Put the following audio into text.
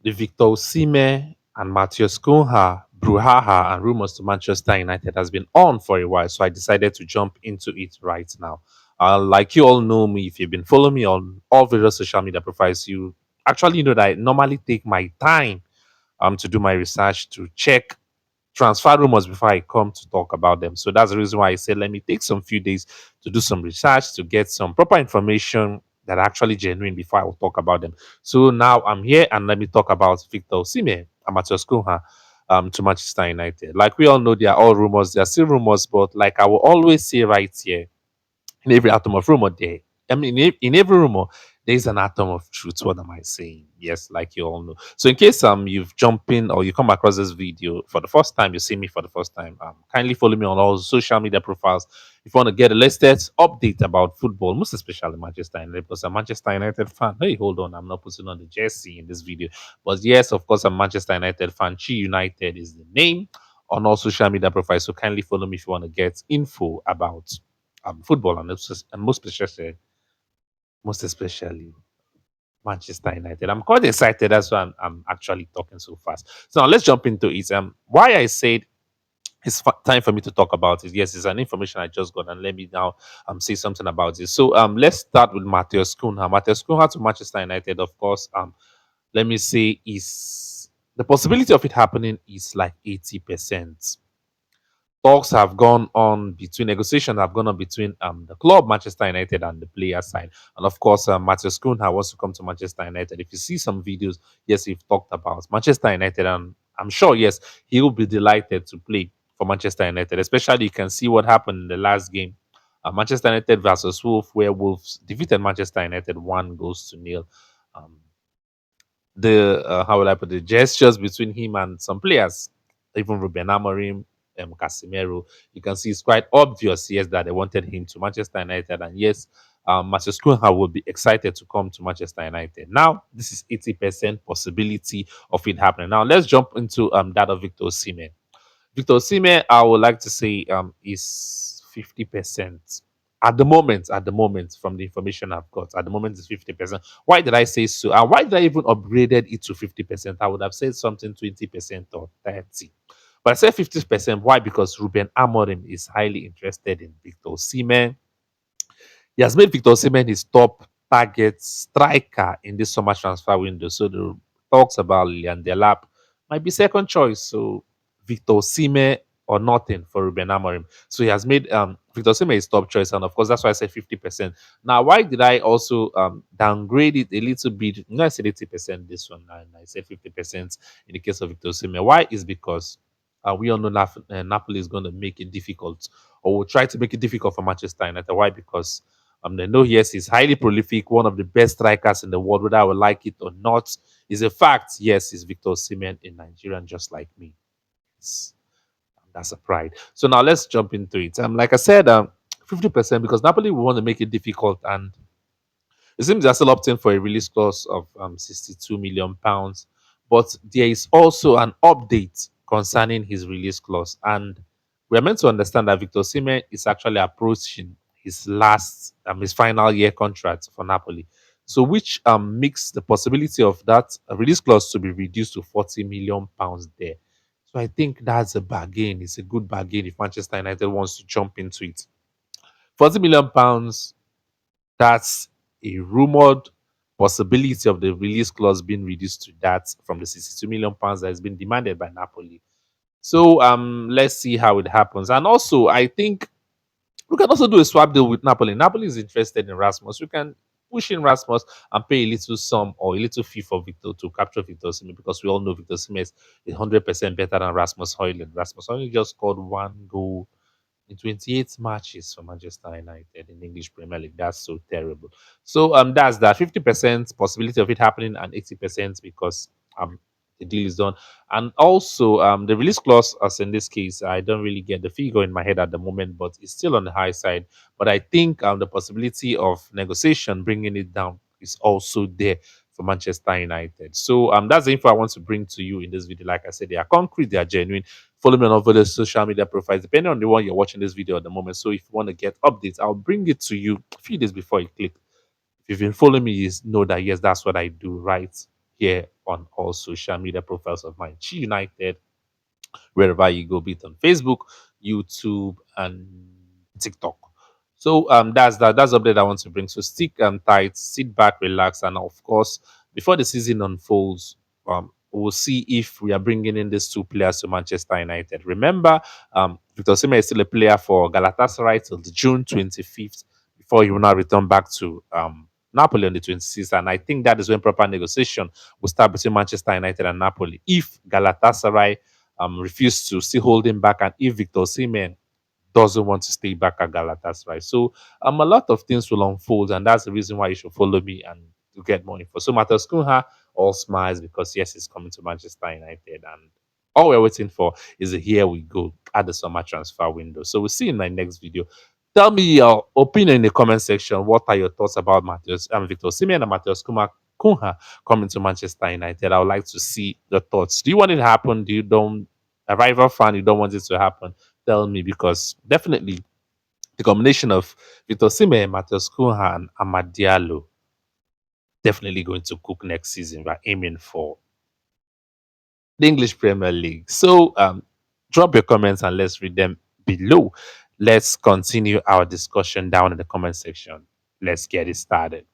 The Victor Osimhen and Matheus Cunha, brouhaha and rumors to Manchester United has been on for a while, so I decided to jump into it right now. Like you all know me, if you've been following me on all various social media profiles, you actually know that I normally take my time to do my research to check transfer rumors before I come to talk about them. So that's the reason why I said let me take some few days to do some research to get some proper information that are actually genuine before I will talk about them. So now I'm here and let me talk about Victor Osimhen and Matheus Cunha to Manchester United. Like we all know, they are all rumors. They are still rumors, but like I will always say right here, in every atom of rumor there. I mean, in every rumor, there is an atom of truth. What am I saying? Yes, like you all know. So, in case you've jumped in or you come across this video for the first time, you see me for the first time, kindly follow me on all social media profiles. If you want to get the latest update about football, most especially Manchester United, because I'm a Manchester United fan. Hey, hold on, I'm not putting on the jersey in this video, but yes, of course, I'm a Manchester United fan. Chi United is the name on all social media profiles. So kindly follow me if you want to get info about football and, and most especially Manchester United. I'm quite excited. That's why I'm actually talking so fast. So now let's jump into it. Why I said it's time for me to talk about it. Yes, it's an information I just got, and let me now say something about it. So let's start with Matheus Cunha. Matheus Cunha to Manchester United, of course. Let me say is the possibility of it happening is like 80%. Talks have gone on between negotiations have gone on between the club Manchester United and the player side, and of course Matheus Cunha wants to come to Manchester United. If you see some videos, yes, we've talked about Manchester United, and I'm sure yes he will be delighted to play for Manchester United. Especially you can see what happened in the last game, Manchester United versus Wolves, where Wolves defeated Manchester United 1 goals to nil. Um, the how would I put the gestures between him and some players, even Ruben Amorim, Casemiro, you can see it's quite obvious, yes, that they wanted him to Manchester United, and yes, Matheus Cunha will be excited to come to Manchester United. Now, this is 80% possibility of it happening. Now, let's jump into that of Victor Osimhen. Victor Osimhen, I would like to say is 50%. At the moment, from the information I've got, at the moment it's 50%. Why did I say so? And why did I even upgraded it to 50%? I would have said something 20% or 30. But I said 50%. Why? Because Ruben Amorim is highly interested in Victor Osimhen. He has made Victor Osimhen his top target striker in this summer transfer window. So the talks about Lilian Delap might be second choice. So Victor Osimhen or nothing for Ruben Amorim. So he has made Victor Osimhen his top choice, and of course that's why I said 50%. Now, why did I also downgrade it a little bit? No, I said 80% this one, and I said 50% in the case of Victor Osimhen. Why is because we all know Napoli is going to make it difficult, or will try to make it difficult for Manchester United. Why? Because they know yes, he's highly prolific, one of the best strikers in the world, whether I would like it or not. Is a fact. Yes, he's Victor Osimhen in Nigeria, just like me. It's, that's a pride. So now let's jump into it. Like I said, 50% because Napoli will want to make it difficult, and it seems they're still opting for a release clause of 62 million pounds. But there is also an update concerning his release clause, and we are meant to understand that Victor Osimhen is actually approaching his final year contract for Napoli. So, which makes the possibility of that release clause to be reduced to 40 million pounds there. So, I think that's a bargain. It's a good bargain if Manchester United wants to jump into it. 40 million pounds, that's a rumored possibility of the release clause being reduced to that from the 62 million pounds that has been demanded by Napoli. So let's see how it happens. And also, I think we can also do a swap deal with Napoli. Napoli is interested in Rasmus. We can push in Rasmus and pay a little sum or a little fee for Victor to capture Victor Osimhen, because we all know Victor Osimhen is 100% better than Rasmus Højlund. Rasmus Højlund just scored 1 goal in 28 matches for Manchester United in the English Premier League. That's so terrible. So that's that 50% possibility of it happening, and 80% because the deal is done. And also the release clause, as in this case, I don't really get the figure in my head at the moment, but it's still on the high side. But I think the possibility of negotiation bringing it down is also there for Manchester United. So that's the info I want to bring to you in this video. Like I said, they are concrete, they are genuine. Follow me on all the social media profiles, depending on the one you're watching this video at the moment. So if you want to get updates, I'll bring it to you a few days before you click. If you've been following me, you know that yes, that's what I do, right? here on all social media profiles of mine. Chi United, wherever you go, be it on Facebook, YouTube, and TikTok. So that's that. That's the update I want to bring. So stick tight, sit back, relax, and of course, before the season unfolds, we'll see if we are bringing in these two players to Manchester United. Remember, Victor Osimhen is still a player for Galatasaray till the June 25th before he will now return back to Napoli on the 26th. And I think that is when proper negotiation will start between Manchester United and Napoli. If Galatasaray refuse to still hold him back, and if Victor Osimhen doesn't want to stay back at Galatasaray. So a lot of things will unfold, and that's the reason why you should follow me and to get more info. So Matheus Cunha all smiles because yes, he's coming to Manchester United, and all we're waiting for is a here we go at the summer transfer window. So we'll see you in my next video. Tell me your opinion in the comment section. What are your thoughts about Matheus Victor Osimhen and Cunha coming to Manchester United? I would like to see the thoughts. Do you want it to happen? Do you don't a rival fan? You don't want it to happen? Tell me, because definitely the combination of Victor Osimhen, Matheus Cunha, and Amad Diallo definitely going to cook next season. We're aiming for the English Premier League. So drop your comments and let's read them below. Let's continue our discussion down in the comment section. Let's get it started.